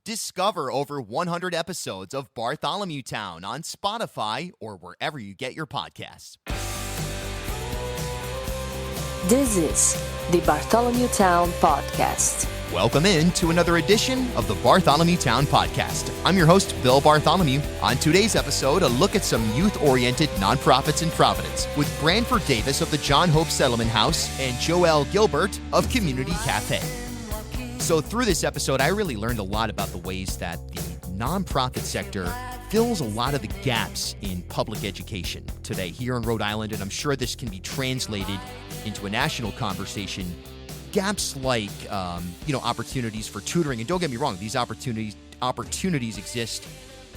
Discover over 100 episodes of Bartholomew Town on Spotify or wherever you get your podcasts. This is the Bartholomew Town Podcast. Welcome in to another edition of the Bartholomew Town Podcast. I'm your host, Bill Bartholomew. On today's episode, a look at some youth-oriented nonprofits in Providence with Brandford Davis of the John Hope Settlement House and Joelle Gilbert of Community Cafe. So through this episode, I really learned a lot about the ways that the nonprofit sector fills a lot of the gaps in public education today here in Rhode Island, and I'm sure this can be translated into a national conversation. Gaps like, opportunities for tutoring, and don't get me wrong, these opportunities exist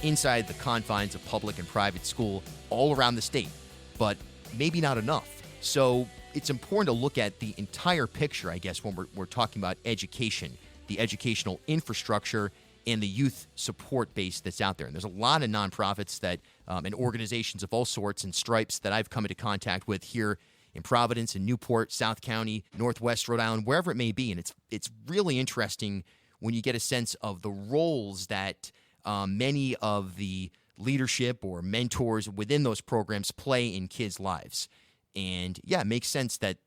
inside the confines of public and private school all around the state, but maybe not enough. So it's important to look at the entire picture, I guess, when we're talking about education, the educational infrastructure, and the youth support base that's out there. And there's a lot of nonprofits that and organizations of all sorts and stripes that I've come into contact with here in Providence, in Newport, South County, Northwest Rhode Island, wherever it may be. And it's really interesting when you get a sense of the roles that many of the leadership or mentors within those programs play in kids' lives. And yeah, it makes sense that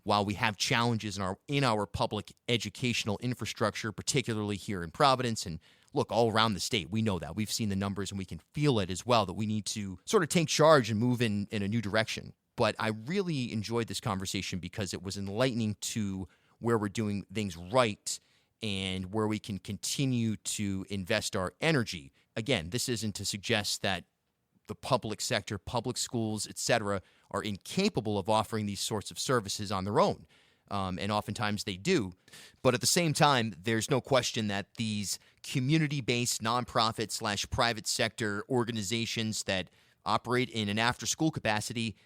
while we have challenges in our public educational infrastructure, particularly here in Providence and look, all around the state, we know that. We've seen the numbers and we can feel it as well, that we need to sort of take charge and move in a new direction. But I really enjoyed this conversation because it was enlightening to where we're doing things right and where we can continue to invest our energy. Again, this isn't to suggest that the public sector, public schools, etc., are incapable of offering these sorts of services on their own. And oftentimes they do. But at the same time, there's no question that these community-based nonprofit / private sector organizations that operate in an after-school capacity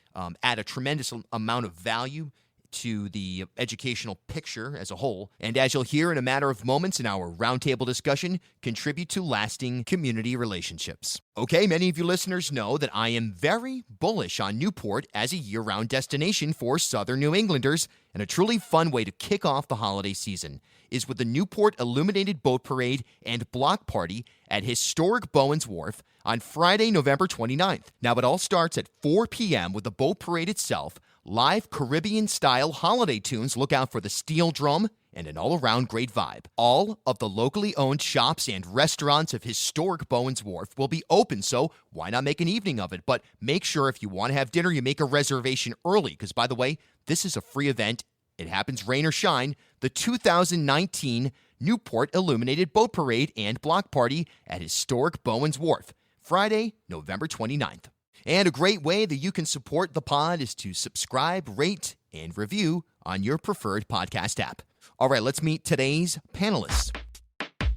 add a tremendous amount of value to the educational picture as a whole, and as you'll hear in a matter of moments in our roundtable discussion, contribute to lasting community relationships. Okay, many of you listeners know that I am very bullish on Newport as a year-round destination for Southern New Englanders, and a truly fun way to kick off the holiday season is with the Newport Illuminated Boat Parade and Block Party at historic Bowen's Wharf on Friday, November 29th. Now, it all starts at 4 p.m. with the boat parade itself. Live Caribbean-style holiday tunes look out for the steel drum and an all-around great vibe. All of the locally owned shops and restaurants of historic Bowen's Wharf will be open, so why not make an evening of it? But make sure if you want to have dinner, you make a reservation early, because, by the way, this is a free event. It happens rain or shine. The 2019 Newport Illuminated Boat Parade and Block Party at historic Bowen's Wharf, Friday, November 29th. And a great way that you can support the pod is to subscribe, rate, and review on your preferred podcast app. All right, let's meet today's panelists.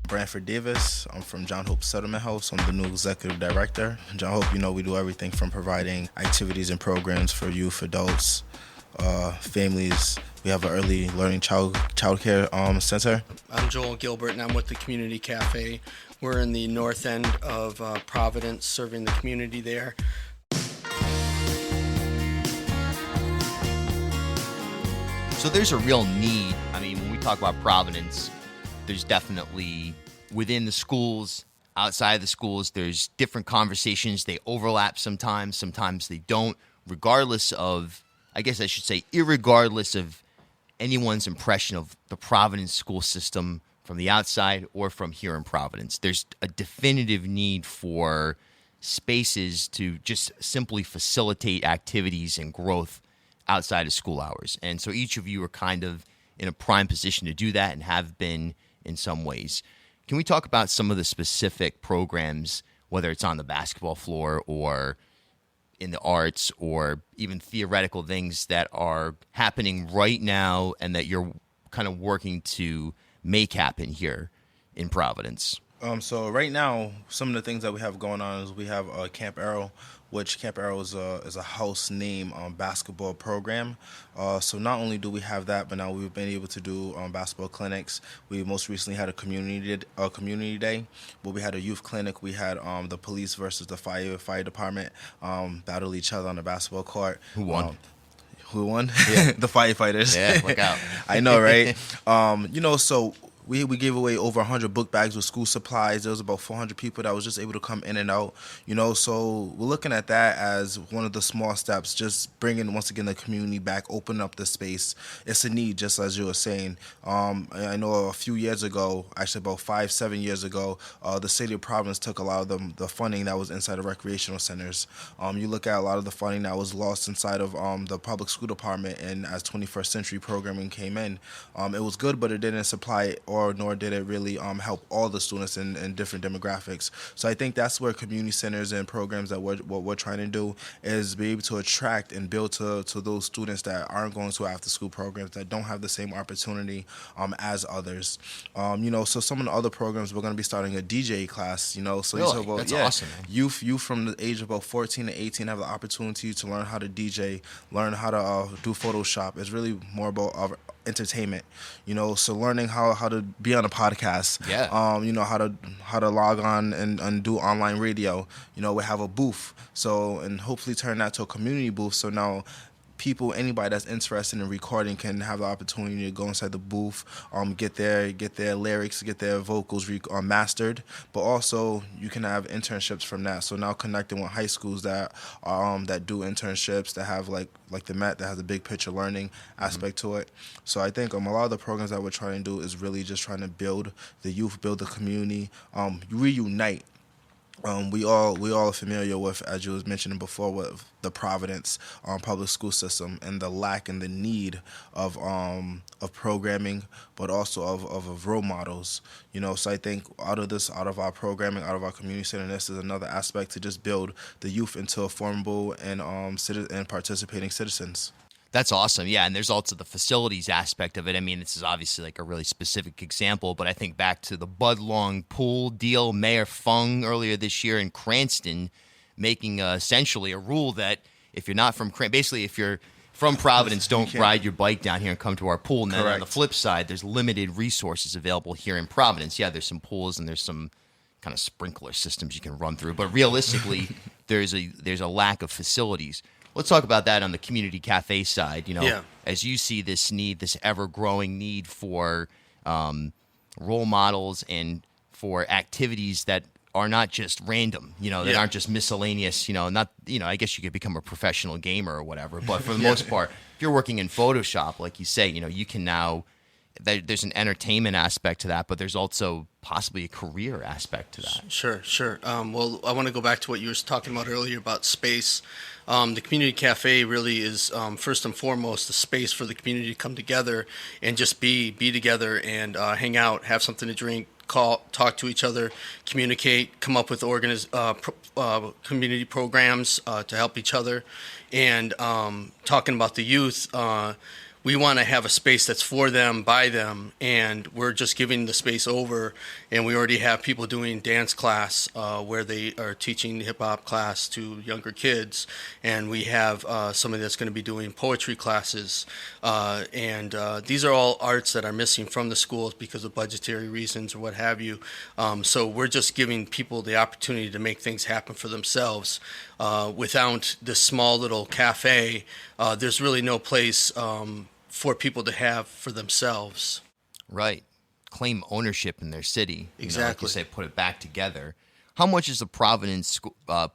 Brandford Davis. I'm from John Hope Settlement House. I'm the new executive director. John Hope, we do everything from providing activities and programs for youth, adults, families. We have an early learning child care center. I'm Joel Gilbert, and I'm with the Community Cafe. We're in the north end of Providence, serving the community there. So there's a real need. I mean, when we talk about Providence, there's definitely within the schools, outside the schools, there's different conversations. They overlap sometimes they don't, regardless of, I guess I should say, irregardless of anyone's impression of the Providence school system from the outside or from here in Providence. There's a definitive need for spaces to just simply facilitate activities and growth outside of school hours. And so each of you are kind of in a prime position to do that and have been in some ways. Can we talk about some of the specific programs, whether it's on the basketball floor or in the arts or even theoretical things that are happening right now and that you're kind of working to make happen here in Providence? So right now, some of the things that we have going on is we have Camp Arrow, which Camp Arrow is a house name basketball program. So not only do we have that, but now we've been able to do basketball clinics. We most recently had a community day, where we had a youth clinic. We had the police versus the fire department battle each other on the basketball court. Who won? Who won? Yeah. The firefighters. Yeah, look out. I know, right? So we gave away over 100 book bags with school supplies. There was about 400 people that was just able to come in and out, so we're looking at that as one of the small steps, just bringing, once again, the community back, opening up the space. It's a need, just as you were saying. I know a few years ago, actually about 5-7 years ago, the city of Providence took a lot of the funding that was inside of recreational centers. You look at a lot of the funding that was lost inside of the public school department, and as 21st century programming came in, it was good, but it didn't supply nor did it really help all the students in different demographics. So I think that's where community centers and programs that what we're trying to do is be able to attract and build to those students that aren't going to after school programs, that don't have the same opportunity as others. So some of the other programs, we're going to be starting a DJ class. So Really? you talk about, That's awesome, man. youth from the age of about 14 to 18 have the opportunity to learn how to DJ, learn how to do Photoshop. It's really more about entertainment, so learning how to be on a podcast, how to log on and do online radio. We have a booth, and hopefully turn that to a community booth, so now anybody that's interested in recording can have the opportunity to go inside the booth, get their lyrics, get their vocals mastered, but also you can have internships from that. So now connecting with high schools that do internships, that have like the Met, that has a big picture learning aspect to it. So I think a lot of the programs that we're trying to do is really just trying to build the youth, build the community, reunite. We all are familiar with, as you was mentioning before, with the Providence public school system and the lack and the need of programming, but also of role models. So I think out of our programming, out of our community center, this is another aspect to just build the youth into a formable and participating citizens. That's awesome. Yeah, and there's also the facilities aspect of it. I mean, this is obviously like a really specific example, but I think back to the Bud Long pool deal, Mayor Fung earlier this year in Cranston making essentially a rule that if you're not from basically if you're from Providence, don't ride your bike down here and come to our pool. And then on the flip side, there's limited resources available here in Providence. Yeah, there's some pools and there's some kind of sprinkler systems you can run through, but realistically, there's a lack of facilities. Let's talk about that on the community cafe side. As you see this need, this ever-growing need for role models and for activities that are not just random, that aren't just miscellaneous, I guess you could become a professional gamer or whatever, but for the most part, if you're working in Photoshop, like you say, you can now, there's an entertainment aspect to that, but there's also possibly a career aspect to that. Sure. Well, I want to go back to what you were talking about earlier about space. The community cafe really is first and foremost a space for the community to come together and just be together and hang out, have something to drink, talk to each other, communicate, come up with community programs to help each other. And talking about the youth, we want to have a space that's for them, by them, and we're just giving the space over. And we already have people doing dance class where they are teaching hip-hop class to younger kids. And we have somebody that's going to be doing poetry classes. And these are all arts that are missing from the schools because of budgetary reasons or what have you. So we're just giving people the opportunity to make things happen for themselves. Without this small little cafe, there's really no place for people to have for themselves. Right. Claim ownership in their city. Exactly. Like you say, put it back together. How much is the Providence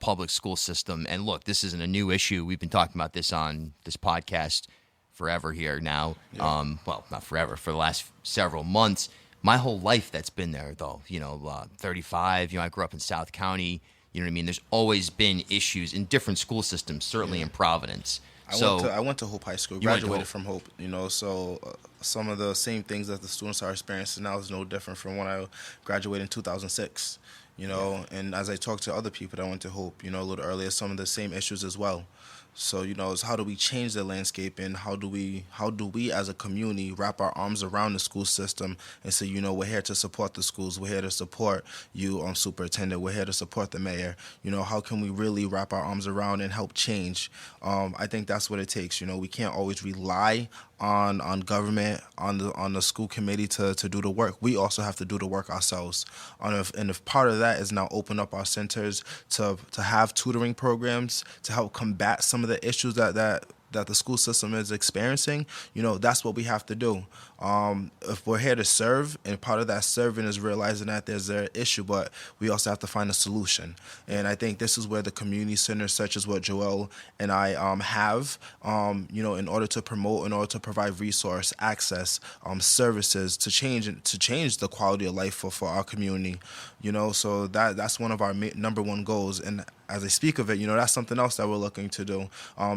public school system? And look, this isn't a new issue. We've been talking about this on this podcast forever here now. Yeah. Well, not forever, for the last several months. My whole life that's been there, though. 35. I grew up in South County. You know what I mean? There's always been issues in different school systems, certainly in Providence. I went to Hope High School, graduated from Hope, so some of the same things that the students are experiencing now is no different from when I graduated in 2006, and as I talked to other people that went to Hope, a little earlier, some of the same issues as well. So, is how do we change the landscape, and how do we as a community wrap our arms around the school system and say, we're here to support the schools, we're here to support you, superintendent, we're here to support the mayor. How can we really wrap our arms around and help change? I think that's what it takes. We can't always rely on government, on the school committee to do the work. We also have to do the work ourselves. And if part of that is now open up our centers to have tutoring programs to help combat some of the issues that that the school system is experiencing, that's what we have to do. If we're here to serve, and part of that serving is realizing that there's an issue, but we also have to find a solution. And I think this is where the community centers, such as what Joel and I have, in order to promote, in order to provide resource access, services to change the quality of life for our community. So that's one of our number one goals. And as I speak of it, that's something else that we're looking to do,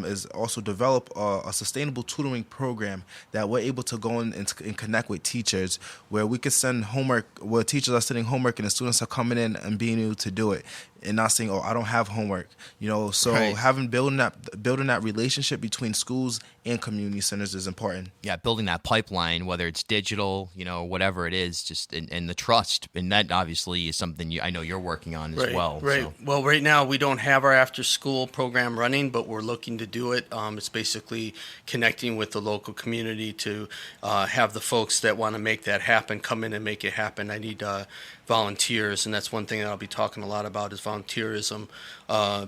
is also develop a sustainable tutoring program that we're able to go in and connect with teachers, where we could send homework, where teachers are sending homework and the students are coming in and being able to do it, and not saying, I don't have homework. So Right. building that relationship between schools and community centers is important. Yeah, building that pipeline, whether it's digital, whatever it is, just and the trust, and that obviously is something I know you're working on as well. Right. So. Well, right now we don't have our after-school program running, but we're looking to do it. It's basically connecting with the local community to have the folks that want to make that happen come in and make it happen. I need volunteers, and that's one thing that I'll be talking a lot about is volunteerism,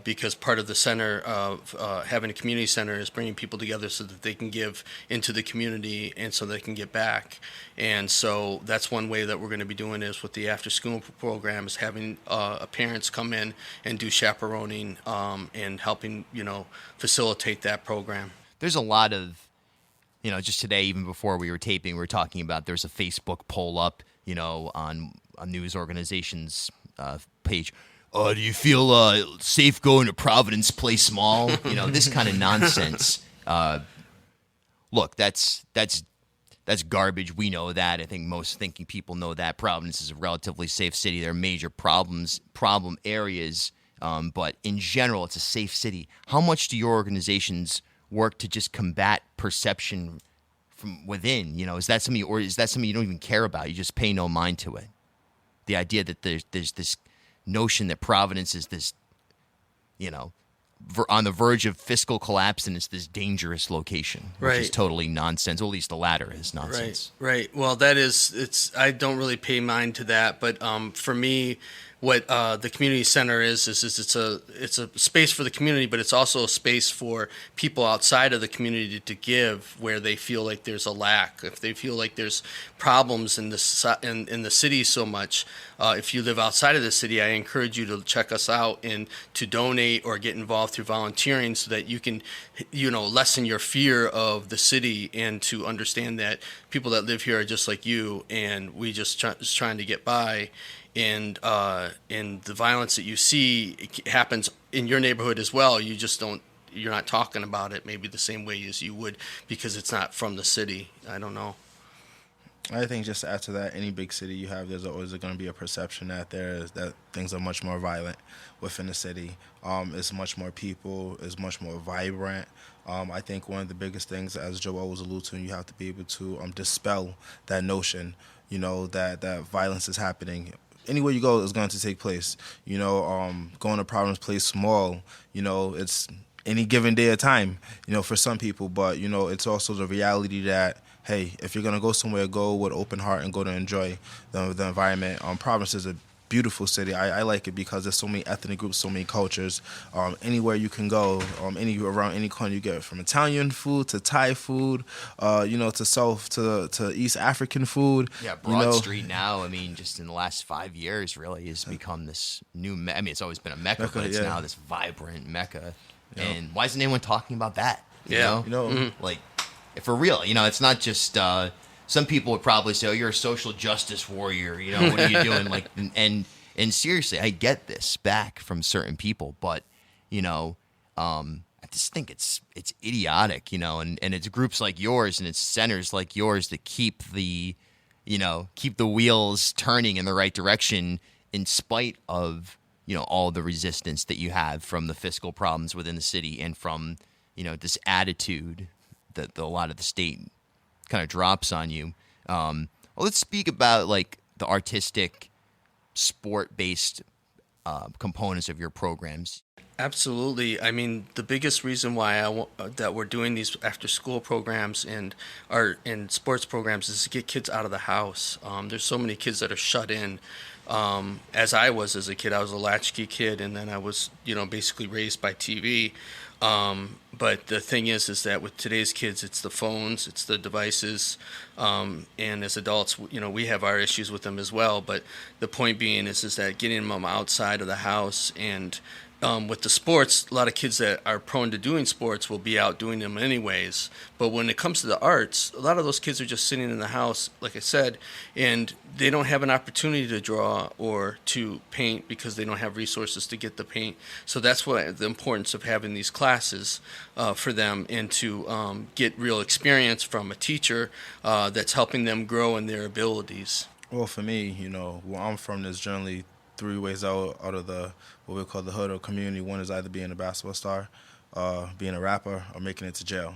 because part of the center of having a community center is bringing people together so that they can give into the community and so they can get back. And so that's one way that we're going to be doing is with the after-school program is having parents come in and do chaperoning and helping, facilitate that program. There's a lot of, just today, even before we were taping, we were talking about there's a Facebook poll up, on a news organization's page. Do you feel safe going to Providence Play Small? This kind of nonsense. Look, that's garbage. We know that. I think most thinking people know that. Providence is a relatively safe city. There are major problem areas, but in general, it's a safe city. How much do your organizations work to just combat perception from within? Is that something, or is that something you don't even care about? You just pay no mind to it. The idea that there's this notion that Providence is this, on the verge of fiscal collapse, and it's this dangerous location, which is totally nonsense. Well, at least the latter is nonsense. Right. Well, I don't really pay mind to that, but for me, what the community center is it's a space for the community, but it's also a space for people outside of the community to give where they feel like there's a lack. If they feel like there's problems in the city so much, if you live outside of the city, I encourage you to check us out and to donate or get involved through volunteering so that you can, lessen your fear of the city and to understand that people that live here are just like you, and we just trying to get by. And the violence that you see happens in your neighborhood as well. You're not talking about it maybe the same way as you would because it's not from the city. I don't know. I think just to add to that, any big city you have, there's always going to be a perception that things are much more violent within the city. It's much more people, it's much more vibrant. I think one of the biggest things, as Joel was alluding to, you have to be able to dispel that notion, that violence is happening. Anywhere you go is going to take place. Going to Providence Play Small, it's any given day of time, for some people. But, it's also the reality that, hey, if you're going to go somewhere, go with open heart and go to enjoy the environment. Providence is a beautiful city. I like it because there's so many ethnic groups, so many cultures. Anywhere you can go, around any corner you get, from Italian food to Thai food, to South to East African food. Yeah, Broad Street now, just in the last 5 years, really has become this new. It's always been a mecca, but it's now this vibrant mecca. Yeah. And why isn't anyone talking about that? Like, if for real, it's not just. Some people would probably say, "Oh, you're a social justice warrior." What are you doing? Like, and seriously, I get this back from certain people, but I just think it's idiotic, and it's groups like yours and it's centers like yours that keep the wheels turning in the right direction in spite of all the resistance that you have from the fiscal problems within the city and from this attitude that a lot of the state kind of drops on you. Let's speak about like the artistic, sport-based components of your programs. Absolutely. The biggest reason why that we're doing these after-school programs and sports programs is to get kids out of the house. There's so many kids that are shut in. As I was as a kid, I was a latchkey kid, and then I was, basically raised by TV. But the thing is that with today's kids, it's the phones, it's the devices, and as adults, we have our issues with them as well. But the point being is that getting them outside of the house and with the sports, a lot of kids that are prone to doing sports will be out doing them anyways. But when it comes to the arts, a lot of those kids are just sitting in the house, like I said, and they don't have an opportunity to draw or to paint because they don't have resources to get the paint. So that's why the importance of having these classes for them, and to get real experience from a teacher that's helping them grow in their abilities. Well, for me, where I'm from, there's generally three ways out of the what we call the hood or community. One is either being a basketball star, being a rapper, or making it to jail.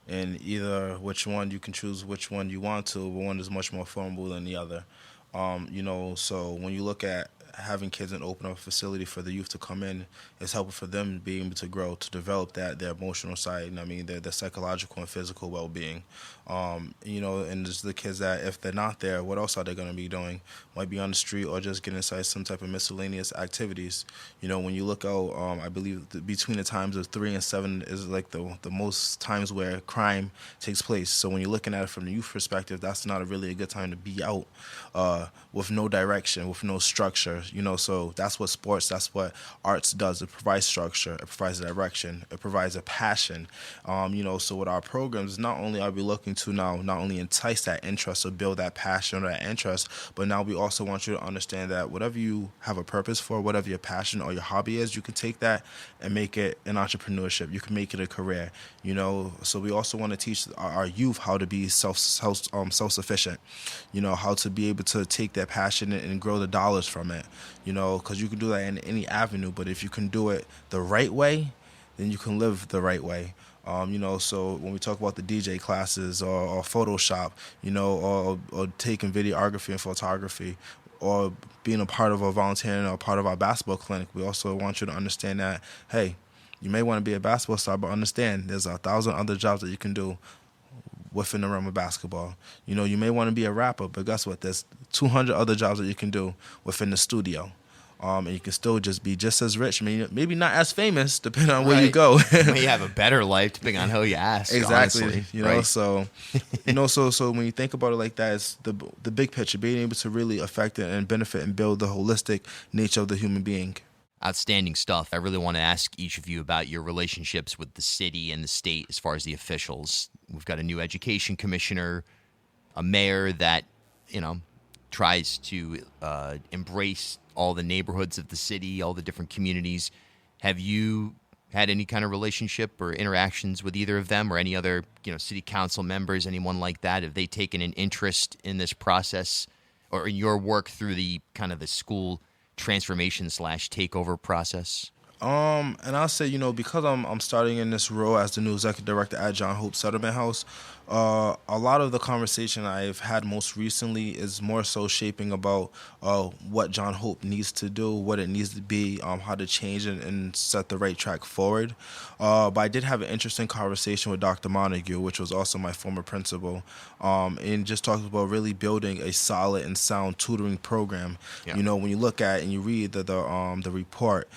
And either which one you can choose which one you want to, but one is much more formidable than the other. So when you look at having kids and open up a facility for the youth to come in, it's helpful for them to be able to grow, to develop their emotional side, their psychological and physical well-being. And just the kids that, if they're not there, what else are they going to be doing? Might be on the street or just getting inside some type of miscellaneous activities. When you look out, I believe between the times of 3 and 7 is like the most times where crime takes place. So when you're looking at it from the youth perspective, that's not really a good time to be out with no direction, with no structure. So that's what sports, that's what arts does. It provides structure, it provides direction, it provides a passion. So with our programs, not only are we looking to now not only entice that interest or build that passion or that interest, but now we also want you to understand that whatever you have a purpose for, whatever your passion or your hobby is, you can take that and make it an entrepreneurship. You can make it a career. So we also want to teach our youth how to be self-sufficient. How to be able to take their passion and grow the dollars from it. Because you can do that in any avenue, but if you can do it the right way, then you can live the right way. So when we talk about the DJ classes or Photoshop, or taking videography and photography, or being a part of a volunteering or part of our basketball clinic, we also want you to understand that, hey, you may want to be a basketball star, but understand there's 1,000 other jobs that you can do within the realm of basketball. You may want to be a rapper, but guess what? There's 200 other jobs that you can do within the studio. And you can still just be just as rich. Maybe not as famous, depending on where you go. You may have a better life, depending on who you ask. Exactly. Honestly, right? So when you think about it like that, it's the big picture, being able to really affect it and benefit and build the holistic nature of the human being. Outstanding stuff. I really want to ask each of you about your relationships with the city and the state as far as the officials. We've got a new education commissioner, a mayor that, tries to embrace all the neighborhoods of the city, all the different communities. Have you had any kind of relationship or interactions with either of them or any other, city council members, anyone like that? Have they taken an interest in this process or in your work through the kind of the school transformation / takeover process? And I'll say, because I'm starting in this role as the new executive director at John Hope Settlement House, a lot of the conversation I've had most recently is more so shaping about what John Hope needs to do, what it needs to be, how to change it and set the right track forward. But I did have an interesting conversation with Dr. Montague, which was also my former principal, and just talked about really building a solid and sound tutoring program. Yeah. When you look at and you read the report,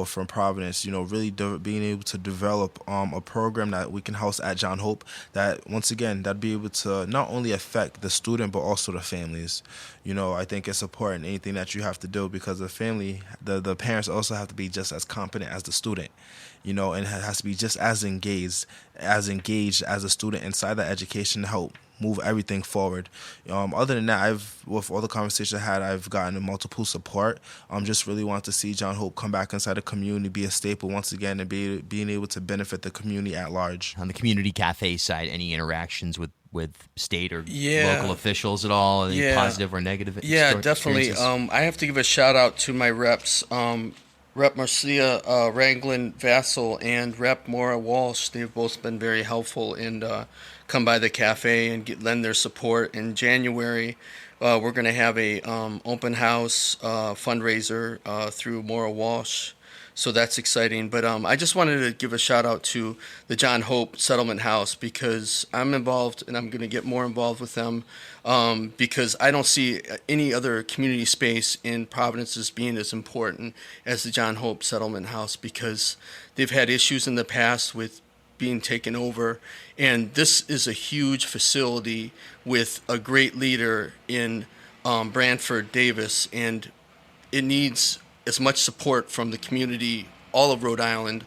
from Providence, really being able to develop a program that we can house at John Hope that, once again, that'd be able to not only affect the student but also the families. I think it's important, anything that you have to do, because the family, the parents also have to be just as competent as the student. And it has to be just as engaged as a student inside that education to help move everything forward. Other than that, with all the conversations I had, I've gotten multiple support. Just really want to see John Hope come back inside the community, be a staple once again, and being able to benefit the community at large. On the community cafe side, any interactions with state or local officials at all? Any positive or negative? Yeah, definitely. I have to give a shout out to my reps. Rep Marcia Ranglin Vassal and Rep Maura Walsh. They've both been very helpful and come by the cafe and lend their support. In January, we're going to have a open house fundraiser through Maura Walsh. So that's exciting. But I just wanted to give a shout out to the John Hope Settlement House, because I'm involved and I'm going to get more involved with them, because I don't see any other community space in Providence as being as important as the John Hope Settlement House, because they've had issues in the past with being taken over. And this is a huge facility with a great leader in Brandford Davis, and it needs as much support from the community, all of Rhode Island,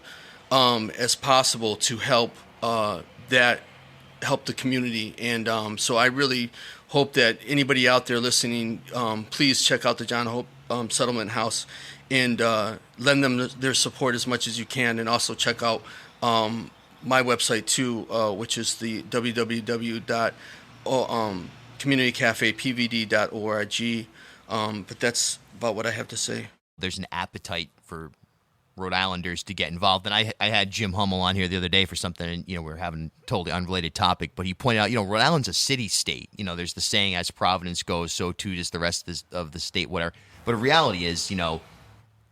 as possible to help help the community. And so I really hope that anybody out there listening, please check out the John Hope Settlement House and lend them their support as much as you can. And also check out my website too, which is the www.communitycafepvd.org. But that's about what I have to say. There's an appetite for Rhode Islanders to get involved. And I had Jim Hummel on here the other day for something, and, we were having a totally unrelated topic, but he pointed out, Rhode Island's a city-state. There's the saying, as Providence goes, so too does the rest of the state, whatever. But the reality is,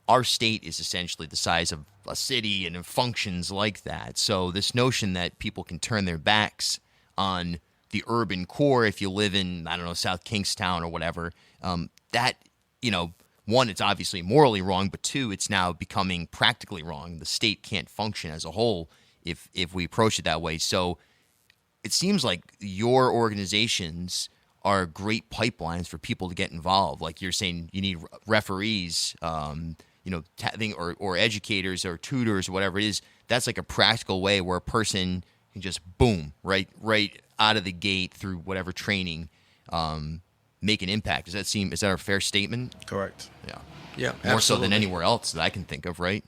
our state is essentially the size of a city, and it functions like that. So this notion that people can turn their backs on the urban core if you live in, I don't know, South Kingstown or whatever, that, one, it's obviously morally wrong, but two, it's now becoming practically wrong. The state can't function as a whole if we approach it that way. So it seems like your organizations are great pipelines for people to get involved. Like you're saying, you need referees, or educators or tutors or whatever it is. That's like a practical way where a person can just boom, right out of the gate through whatever training, make an impact. Is that a fair statement? Correct. Yeah, more absolutely. so than anywhere else that I can think of, right?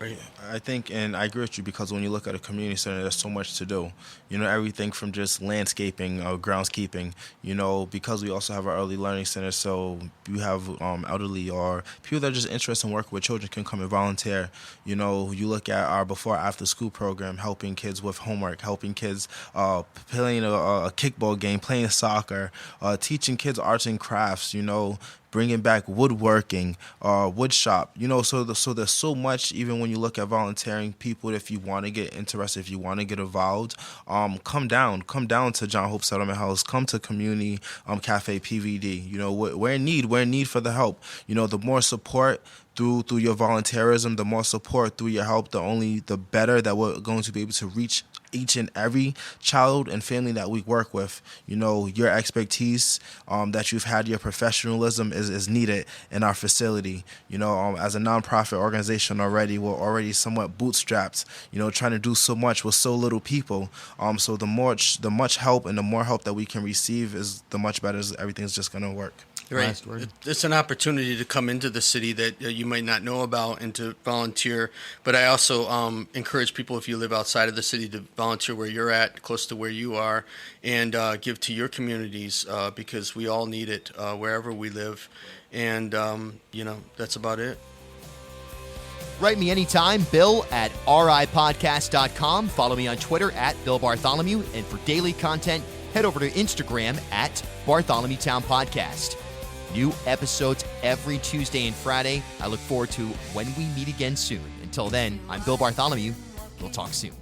Right. I think, and I agree with you, because when you look at a community center, there's so much to do. Everything from just landscaping or groundskeeping, because we also have our early learning center, so you have elderly or people that are just interested in working with children can come and volunteer. You look at our before-after school program, helping kids with homework, helping kids playing a kickball game, playing soccer, teaching kids arts and crafts, bringing back woodworking, wood shop, so there's so much. Even when you look at volunteering people, if you want to get interested, if you want to get involved, come down to John Hope Settlement House, come to Community Cafe PVD. We're in need for the help. The more support through your volunteerism, the more support through your help, the better that we're going to be able to reach each and every child and family that we work with. Your expertise that you've had, your professionalism is needed in our facility. As a nonprofit organization we're already somewhat bootstrapped, trying to do so much with so little people. So the much help and the more help that we can receive is the much better everything's just going to work. Right. It's an opportunity to come into the city that you might not know about and to volunteer. But I also encourage people, if you live outside of the city, to volunteer where you're at, close to where you are, and give to your communities, because we all need it wherever we live. And, that's about it. Write me anytime, Bill at ripodcast.com. Follow me on Twitter at Bill Bartholomew. And for daily content, head over to Instagram at Bartholomew Town Podcast. New episodes every Tuesday and Friday. I look forward to when we meet again soon. Until then, I'm Bill Bartholomew. We'll talk soon.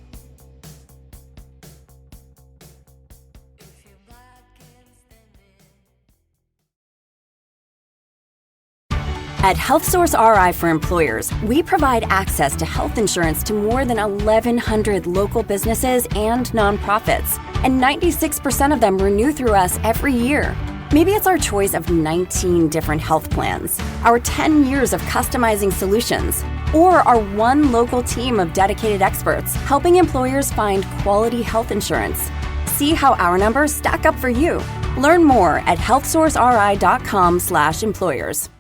At HealthSource RI for Employers, we provide access to health insurance to more than 1,100 local businesses and nonprofits, and 96% of them renew through us every year. Maybe it's our choice of 19 different health plans, our 10 years of customizing solutions, or our one local team of dedicated experts helping employers find quality health insurance. See how our numbers stack up for you. Learn more at healthsourceri.com/employers.